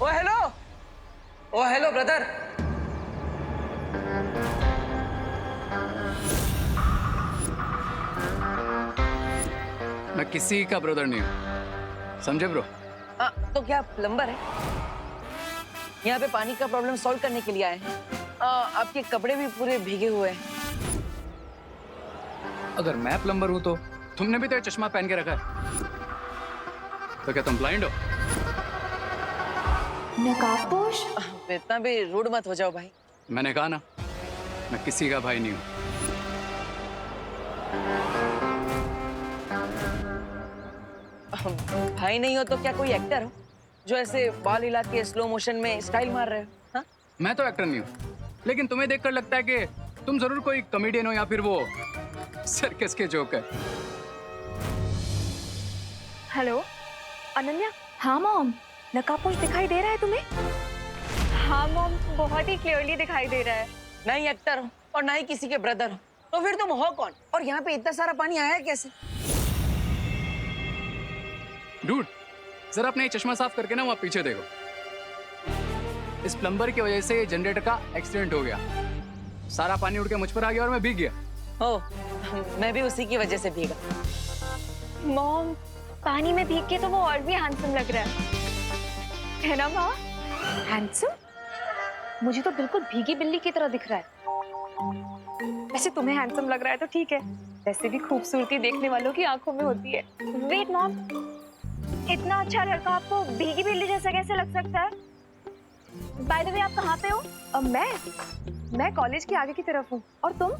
ओ hello, ओ hello brother. मैं किसी का ब्रदर नहीं हूं, समझे ब्रो? तो क्या प्लम्बर है? यहाँ पे पानी का प्रॉब्लम सॉल्व करने के लिए आए हैं। आपके कपड़े भी पूरे भीगे हुए हैं। अगर मैं प्लम्बर हूं तो तुमने भी तो ये चश्मा पहन के रखा है, तो क्या तुम ब्लाइंड हो? नकाबपोश। इतना भी रूड मत हो जाओ भाई। मैंने कहा ना, मैं किसी का भाई नहीं हूं। भाई नहीं हो तो क्या कोई एक्टर हो जो ऐसे बाल हिला के स्लो मोशन में स्टाइल मार रहे हो? हाँ? मैं तो एक्टर नहीं हूं, लेकिन तुम्हें देखकर लगता है कि तुम जरूर कोई कॉमेडियन हो या फिर वो सर्कस के जोकर। हेलो अनन्या। हाँ मॉम, नकाबपोश दिखाई दे रहा है तुम्हें? हाँ मॉम, बहुत ही क्लियरली दिखाई दे रहा है। ना ही एक्टर हो और ना ही किसी के ब्रदर हो, तो फिर तुम हो कौन? और यहाँ पे इतना सारा पानी आया है कैसे? डूड, जरा अपना ये चश्मा साफ करके ना वहां पीछे देखो। इस प्लम्बर की वजह से जनरेटर का एक्सीडेंट हो गया, सारा पानी उड़ के मुझ पर आ गया और मैं भीग गया। हो, मैं भी उसी की वजह से भीगा। मॉम, पानी में भीग के तो वो और भी हैंडसम लग रहा है ना माँ? हैंडसम? मुझे तो बिल्कुल भीगी बिल्ली की तरह दिख रहा है। वैसे तुम्हें हैंडसम लग रहा है तो ठीक है, वैसे भी खूबसूरती देखने वालों की आंखों में होती है। वेट मॉम, इतना अच्छा लड़का आपको भीगी बिल्ली जैसा कैसे लग सकता है? बाय द वे, आप कहाँ पे हो? मैं कॉलेज के आगे की तरफ हूँ। और तुम?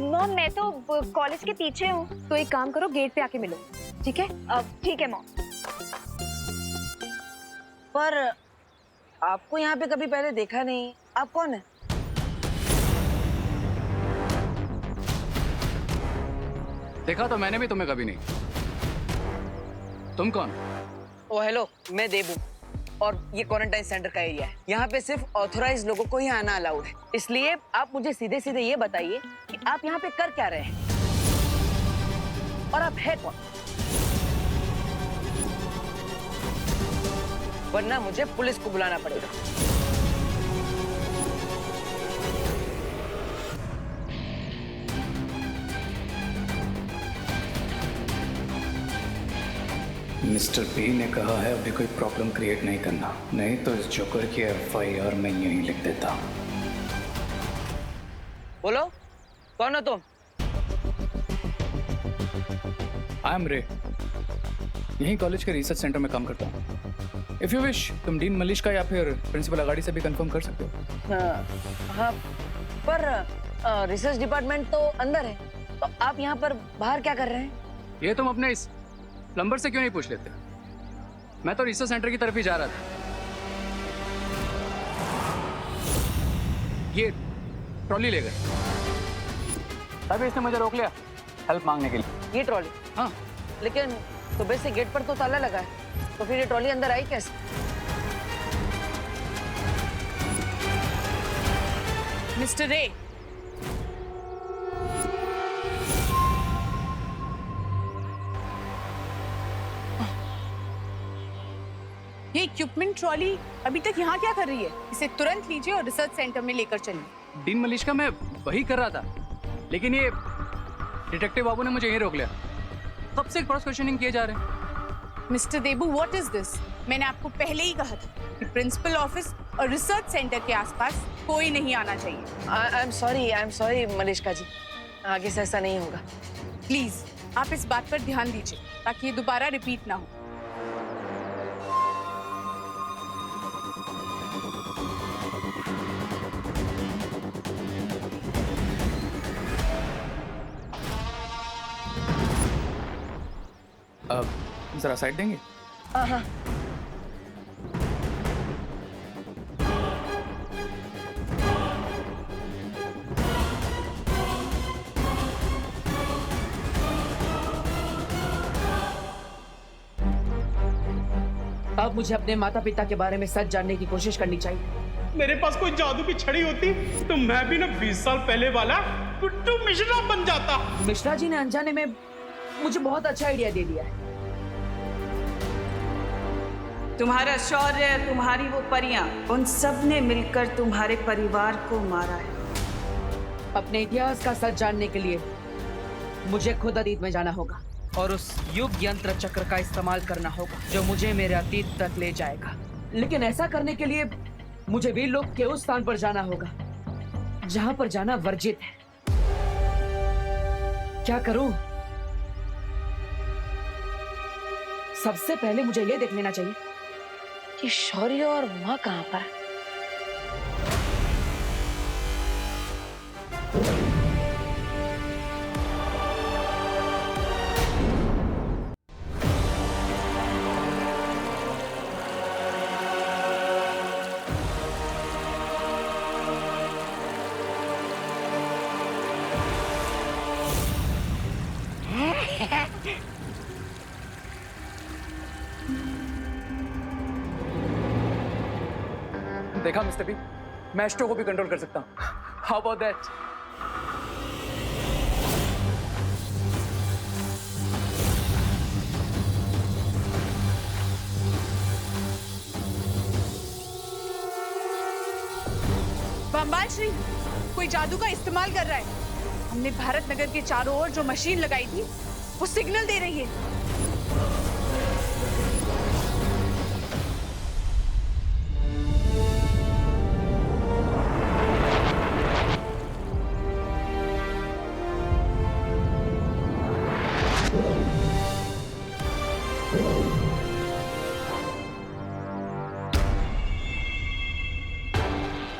मॉम, मैं तो कॉलेज के पीछे हूँ। तो एक काम करो, गेट पे आके मिलो, ठीक है? ठीक है मॉम। पर आपको यहाँ पे कभी पहले देखा नहीं। आप कौन है? देखा तो मैंने भी तुम्हें कभी नहीं। तुम कौन? ओ हेलो, मैं देबू और ये क्वारंटाइन सेंटर का एरिया है। यहाँ पे सिर्फ ऑथराइज्ड लोगों को ही आना अलाउड है। इसलिए आप मुझे सीधे सीधे ये बताइए कि आप यहाँ पे कर क्या रहे हैं और आप है कौन? वरना मुझे पुलिस को बुलाना पड़ेगा। मिस्टर बी ने कहा है अभी कोई प्रॉब्लम क्रिएट नहीं करना, नहीं तो इस जोकर की एफआईआर मैं यहीं लिख देता। बोलो, कौन हो तुम? आई एम रे, यहीं कॉलेज के रिसर्च सेंटर में काम करता हूँ। इफ यू विश, तुम डीन मलिश का या फिर प्रिंसिपल अगाड़ी से भी कंफर्म कर सकते हो। हाँ, पर रिसर्च डिपार्टमेंट तो अंदर है, तो आप यहाँ पर बाहर क्या कर रहे हैं? ये तुम अपने इस प्लम्बर से क्यों नहीं पूछ लेते? मैं तो रिसर्च सेंटर की तरफ ही जा रहा था। ये ट्रॉली ले गए, तभी इसने मुझे रोक लिया हेल्प मांगने के लिए। ये ट्रॉली? हाँ, लेकिन सुबह से गेट पर तो ताला लगा है, तो फिर ये ट्रॉली अंदर आई कैसे? मिस्टर रे, ये इक्विपमेंट ट्रॉली अभी तक यहाँ क्या कर रही है? इसे तुरंत लीजिए और रिसर्च सेंटर में लेकर चलिए। डीन मलिश का मैं वही कर रहा था, लेकिन ये डिटेक्टिव बाबू ने मुझे यहीं रोक लिया। कब से क्रॉस क्वेश्चनिंग किए जा रहे हैं। Mister Debu, what is this? मैंने आपको पहले ही कहा था कि प्रिंसिपल ऑफिस और रिसर्च सेंटर के आसपास कोई नहीं आना चाहिए। आई एम सॉरी मलिश्का जी, आगे से ऐसा नहीं होगा। प्लीज आप इस बात पर ध्यान दीजिए ताकि ये दोबारा रिपीट ना हो। अब जरा साइड देंगे? हाँ। अब मुझे अपने माता पिता के बारे में सच जानने की कोशिश करनी चाहिए। मेरे पास कोई जादू की छड़ी होती तो मैं भी ना 20 साल पहले वाला गुड्डू मिश्रा बन जाता। मिश्रा जी ने अनजाने में मुझे बहुत अच्छा आइडिया दे दिया है। तुम्हारा शौर्य, तुम्हारी वो परियां, उन सब ने मिलकर तुम्हारे परिवार को मारा है। अपने इतिहास का सच जानने के लिए मुझे खुद अतीत में जाना होगा और उस युग यंत्र चक्र का इस्तेमाल करना होगा जो मुझे मेरे अतीत तक ले जाएगा। लेकिन ऐसा करने के लिए मुझे वीर लोक के उस स्थान पर जाना होगा जहां पर जाना वर्जित है। क्या करूं? सबसे पहले मुझे ये देख लेना चाहिए कि शौर्य और मां कहां पर है। देखा मिस्टर बी, मैं एस्ट्रो को भी कंट्रोल कर सकता हूँ। How about that? बम्बाल श्री कोई जादू का इस्तेमाल कर रहा है। हमने भारत नगर के चारों ओर जो मशीन लगाई थी वो सिग्नल दे रही है।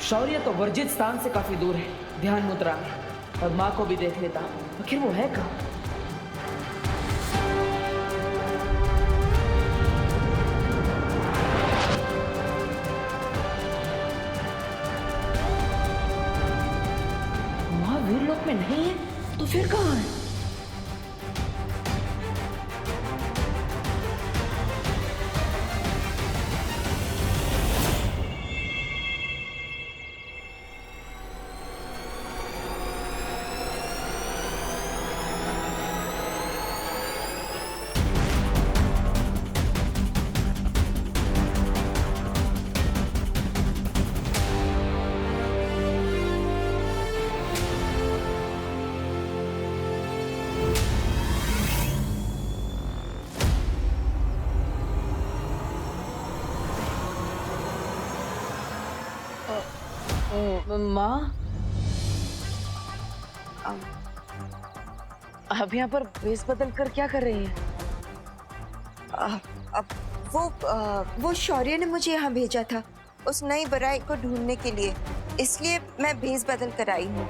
शौर्य तो वर्जित स्थान से काफी दूर है, ध्यान मुद्रा में, और माँ को भी देख लेता हूँ। आखिर वो है कहाँ? वहाँ वीर लोक में नहीं है तो फिर कहाँ है? माँ, आप यहाँ पर भेस बदल कर क्या कर रही हैं? अब वो शौर्य ने मुझे यहाँ भेजा था उस नई बराई को ढूंढने के लिए, इसलिए मैं भेस बदल कर आई हूँ।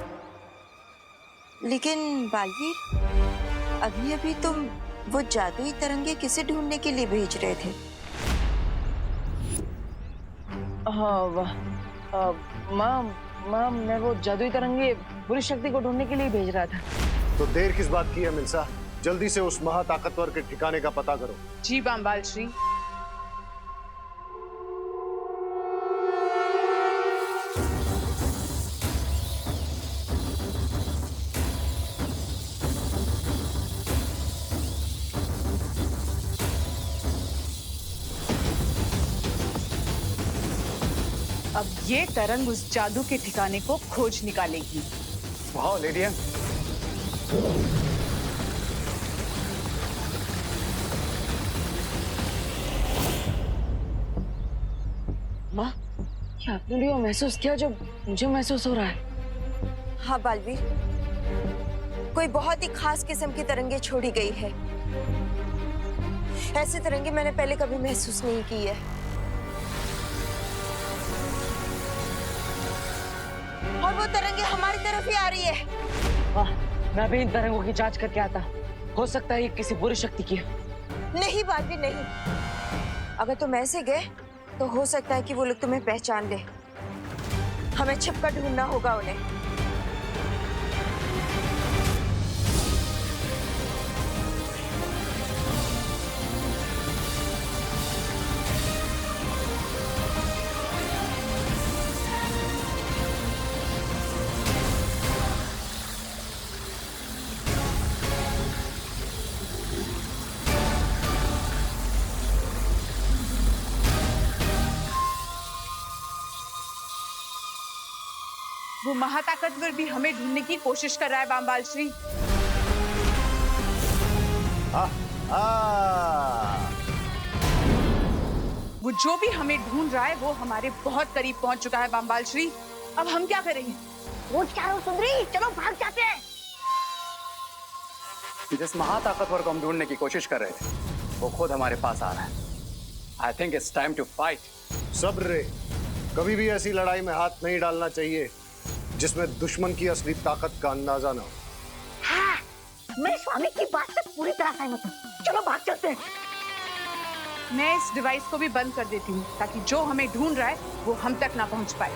लेकिन बालवीर, अभी अभी तुम वो जादुई तरंगे किसे ढूंढने के लिए भेज रहे थे? हाँ माँ, मैं वो जादुई तरंगे बुरी शक्ति को ढूंढने के लिए भेज रहा था। तो देर किस बात की है मिल्सा? जल्दी से उस महाताकतवर के ठिकाने का पता करो। जी बम्बाल श्री। अब ये तरंग उस जादू के ठिकाने को खोज निकालेगी। वाह लेडी एम। माँ, क्या आपने भी वो महसूस किया जो मुझे महसूस हो रहा है? हाँ बालवीर, कोई बहुत ही खास किस्म की तरंगे छोड़ी गई है। ऐसी तरंगे मैंने पहले कभी महसूस नहीं की है। और वो तरंगे हमारी तरफ ही आ रही है। वाह, मैं भी इन तरंगों की जांच करके आता। हो सकता है ये किसी बुरी शक्ति की है। नहीं बालवीर, नहीं। अगर तुम ऐसे गए तो हो सकता है कि वो लोग तुम्हें पहचान ले। हमें छिपकर ढूंढना होगा उन्हें। वो महाताकतवर भी हमें ढूंढने की कोशिश कर रहा है बामबाल श्री। वो जो भी हमें ढूंढ रहा है वो हमारे बहुत करीब पहुंच चुका है बामबाल श्री। अब हम क्या करेंगे? वो क्या हो सुंदरी, चलो भाग जाते हैं। जिस महाताकतवर को हम ढूंढने की कोशिश कर रहे थे वो खुद हमारे पास आ रहा है। I think it's time to fight. सब्र रे, कभी भी ऐसी लड़ाई में हाथ नहीं डालना चाहिए जिसमें दुश्मन की असली ताकत का अंदाजा ना हो। हाँ, मैं स्वामी की बात से पूरी तरह सहमत हूँ। चलो भाग चलते हैं। मैं इस डिवाइस को भी बंद कर देती हूँ ताकि जो हमें ढूंढ रहा है वो हम तक ना पहुंच पाए।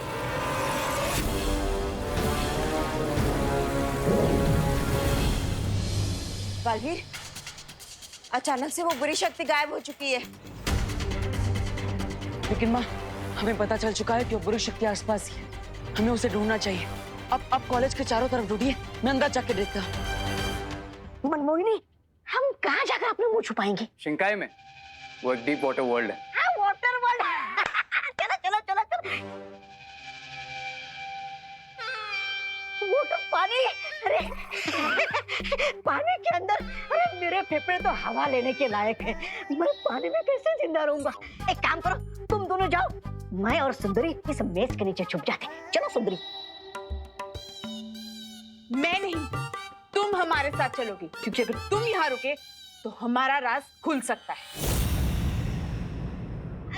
बालवीर, अचानक से वो बुरी शक्ति गायब हो चुकी है। लेकिन माँ, हमें पता चल चुका है कि वो बुरी शक्ति आसपास ही है। हमें उसे ढूंढना चाहिए। अब कॉलेज के चारों तरफ ढूंढिए, मैं अंदर जाके देखता हूँ। मनमोहिनी, हम कहाँ जाकर अपने मुंह छुपाएंगे? शिंकाई में वो एक डीप वाटर वर्ल्ड है। हाँ, वाटर वर्ल्ड। चलो चलो चलो चलो। वाटर पानी, अरे पानी के अंदर, अरे मेरे फेफड़े तो हवा लेने के लायक है। मैं पानी में कैसे जिंदा रहूंगा? एक काम करो, तुम दोनों जाओ, मैं और सुंदरी इस मेज के नीचे छुप जाते। चलो सुंदरी। मैं नहीं, तुम हमारे साथ चलोगी, क्योंकि अगर तुम यहाँ रुके तो हमारा राज खुल सकता है।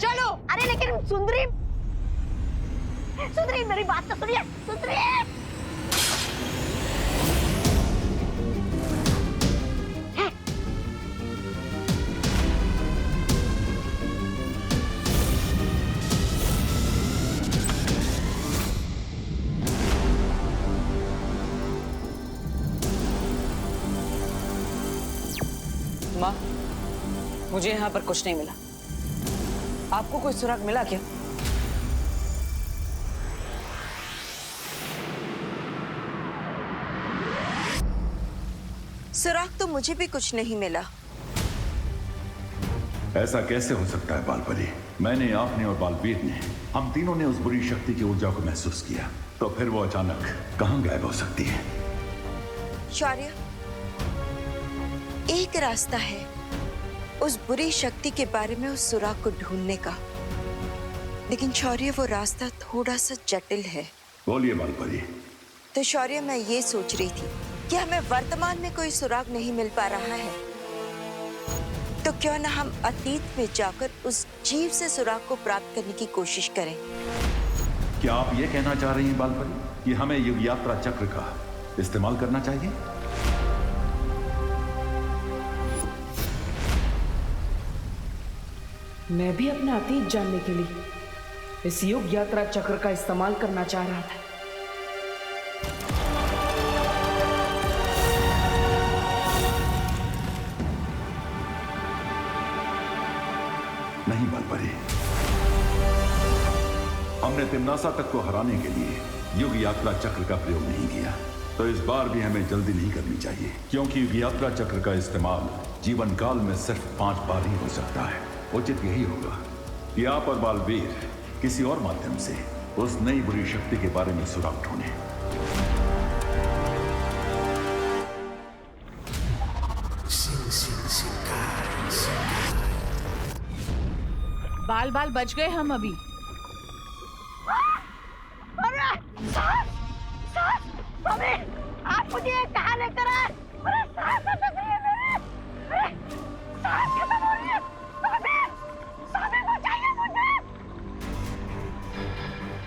चलो। अरे लेकिन सुंदरी, सुंदरी मेरी बात तो सुनिए। सुंदरी, माँ, मुझे यहाँ पर कुछ नहीं मिला। आपको कोई सुराग मिला क्या? सुराग तो मुझे भी कुछ नहीं मिला। ऐसा कैसे हो सकता है बालपरी? मैंने, आपने और बालवीर ने, हम तीनों ने उस बुरी शक्ति की ऊर्जा को महसूस किया, तो फिर वो अचानक कहां गायब हो सकती है? शौर्य, एक रास्ता है उस बुरी शक्ति के बारे में उस सुराग को ढूंढने का, लेकिन शौर्य वो रास्ता थोड़ा सा जटिल है। बोलिए बालपरी। तो शौर्य, मैं ये सोच रही थी कि हमें वर्तमान में कोई सुराग नहीं मिल पा रहा है, तो क्यों ना हम अतीत में जाकर उस जीव से सुराग को प्राप्त करने की कोशिश करें। क्या आप ये कहना चाह रही हैं बालपरी कि हमें युग यात्रा चक्र का इस्तेमाल करना चाहिए? मैं भी अपना अतीत जानने के लिए इस युग यात्रा चक्र का इस्तेमाल करना चाह रहा था। नहीं बालपरी, हमने तिम्नासा तक को हराने के लिए युग यात्रा चक्र का प्रयोग नहीं किया, तो इस बार भी हमें जल्दी नहीं करनी चाहिए, क्योंकि युग यात्रा चक्र का इस्तेमाल जीवन काल में सिर्फ 5 बार ही हो सकता है। उचित यही होगा कि आप और बालवीर किसी और माध्यम से उस नई बुरी शक्ति के बारे में सुराग ढूंढें। बाल बाल बच गए हम अभी। अरे सास, सास, स्वामी, आप मुझे कहाँ लेकर आए? अरे सास अटक रही है मेरी। अरे सास खत्म हो रही है। स्वामी, स्वामी बचाइए मुझे।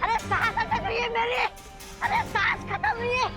अरे सास अटक रही है मेरी। अरे सास खत्म हुई है।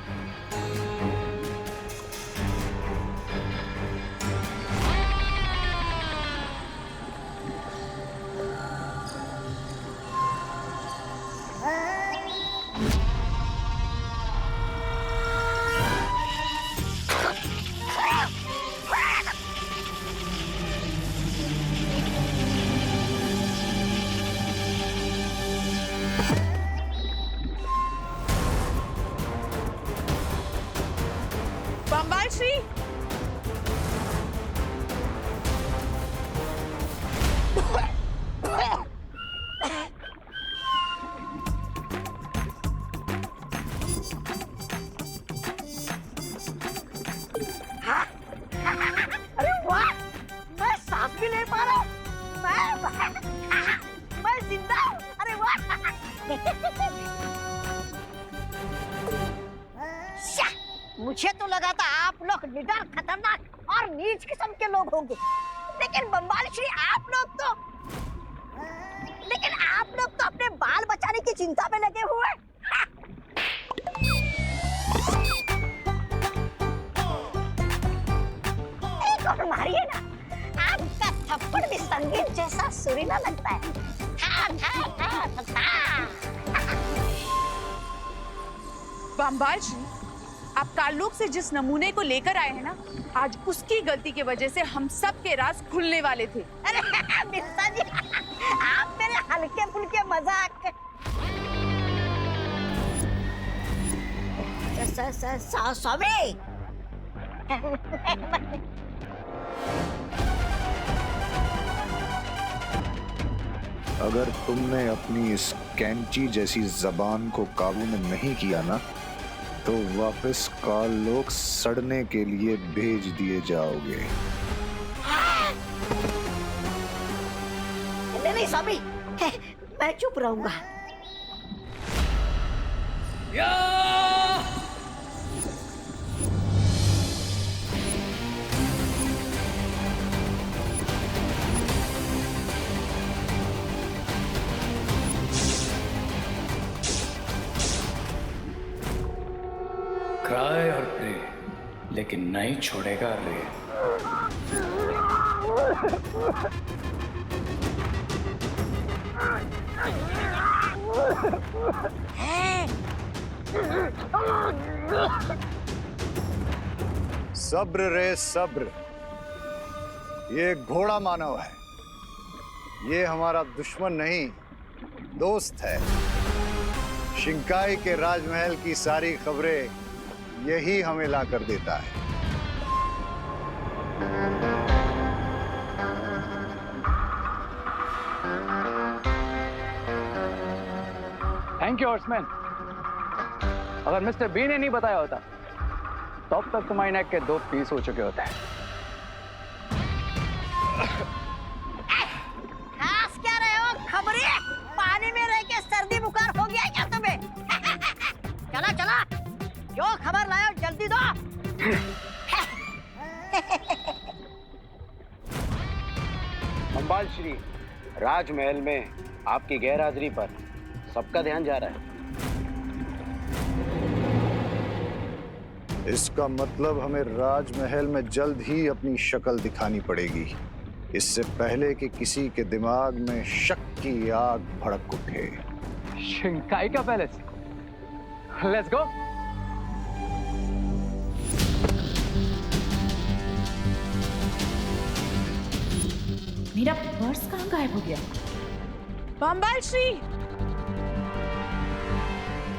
मुझे तो लगा था आप लोग निडर, खतरनाक और नीच किस्म के लोग होंगे, लेकिन बम्बाल श्री आप लोग तो अपने बाल बचाने की चिंता में लगे हुए। एक और मारिए ना, आपका थप्पड़ भी संगीत जैसा सुरीला लगता है। था, था, था, था, था। बम्बाल श्री, आप ताल्लुक से जिस नमूने को लेकर आए हैं ना, आज उसकी गलती की वजह से हम सब के राज खुलने वाले थे। अरे मिर्जा जी, आप मेरे हल्के फुल्के मजाक स्वामी। अगर तुमने अपनी इस कैंची जैसी जबान को काबू में नहीं किया ना, तो वापस काल लोग सड़ने के लिए भेज दिए जाओगे। नहीं स्वामी, मैं चुप रहूंगा। क्राई और प्रे, लेकिन नहीं छोड़ेगा रे। सब्र रे सब्र, ये घोड़ा मानव है, ये हमारा दुश्मन नहीं दोस्त है। शिंकाई के राजमहल की सारी खबरें यही हमें ला कर देता है। Thank you horseman. अगर मिस्टर बी ने नहीं बताया होता तो अब तक तुम्हारी नेक के 2 पीस हो चुके होते हैं। खास क्या रहे हो खबरी? पानी में रह के सर्दी बुखार हो गया क्या तुम्हें? चला चला, जो खबर लाओ जल्दी दो। बम्बाल श्री, राजमहल में आपकी गैरहाजिरी पर सबका ध्यान जा रहा है। इसका मतलब हमें राजमहल में जल्द ही अपनी शक्ल दिखानी पड़ेगी, इससे पहले कि किसी के दिमाग में शक की आग भड़क उठे। शिंकाई का पैलेस, लेट्स गो। मेरा पर्स कहाँ गायब हो गया? बम्बाल श्री,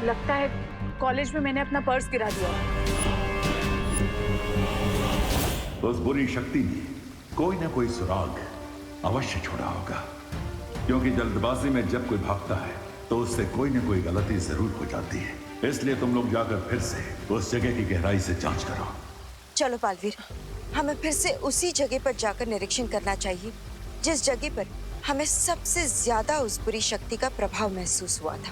लगता है कॉलेज में मैंने अपना पर्स गिरा दिया। तो उस बुरी शक्ति ने कोई ना कोई सुराग अवश्य छोड़ा होगा, क्योंकि जल्दबाजी में जब कोई भागता है तो उससे कोई ना कोई गलती जरूर हो जाती है। इसलिए तुम लोग जाकर फिर से उस जगह की गहराई से जांच करो। चलो बालवीर, हमें फिर से उसी जगह पर जाकर निरीक्षण करना चाहिए जिस जगह पर हमें सबसे ज्यादा उस बुरी शक्ति का प्रभाव महसूस हुआ था।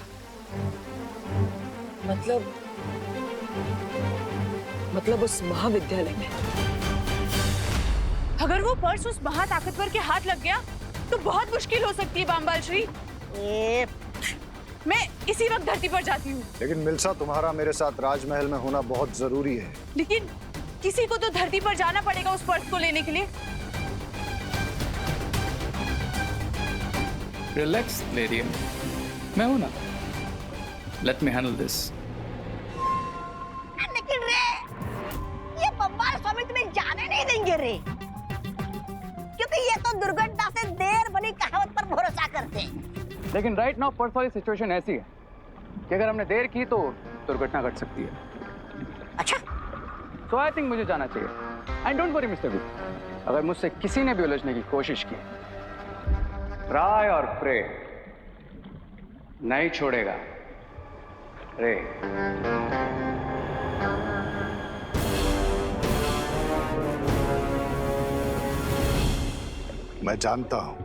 मतलब उस महाविद्यालय में। अगर वो पर्स उस महाताकतवर के हाथ लग गया तो बहुत मुश्किल हो सकती है बम्बाल श्री। मैं इसी वक्त धरती पर जाती हूँ। लेकिन मिल्सा, तुम्हारा मेरे साथ राजमहल में होना बहुत जरूरी है। लेकिन किसी को तो धरती पर जाना पड़ेगा उस पर्स को लेने के लिए। रिलैक्स लेडी, मैं हूं ना। Let me handle this. लेकिन रे, ये बम्बाल स्वामी तुम्हें जाने नहीं देंगे रे, क्योंकि ये तो दुर्घटना से देर बनी कहावत पर भरोसा करते हैं। लेकिन राइट नाउ पर्स वाली सिचुएशन ऐसी है कि अगर हमने देर की तो दुर्घटना घट सकती है। अच्छा, सो आई थिंक मुझे जाना चाहिए। And don't worry Mister B, अगर मुझसे किसी ने भी उलझने की कोशिश की, ट्राई और प्रे, नहीं छोड़ेगा रे। मैं जानता हूं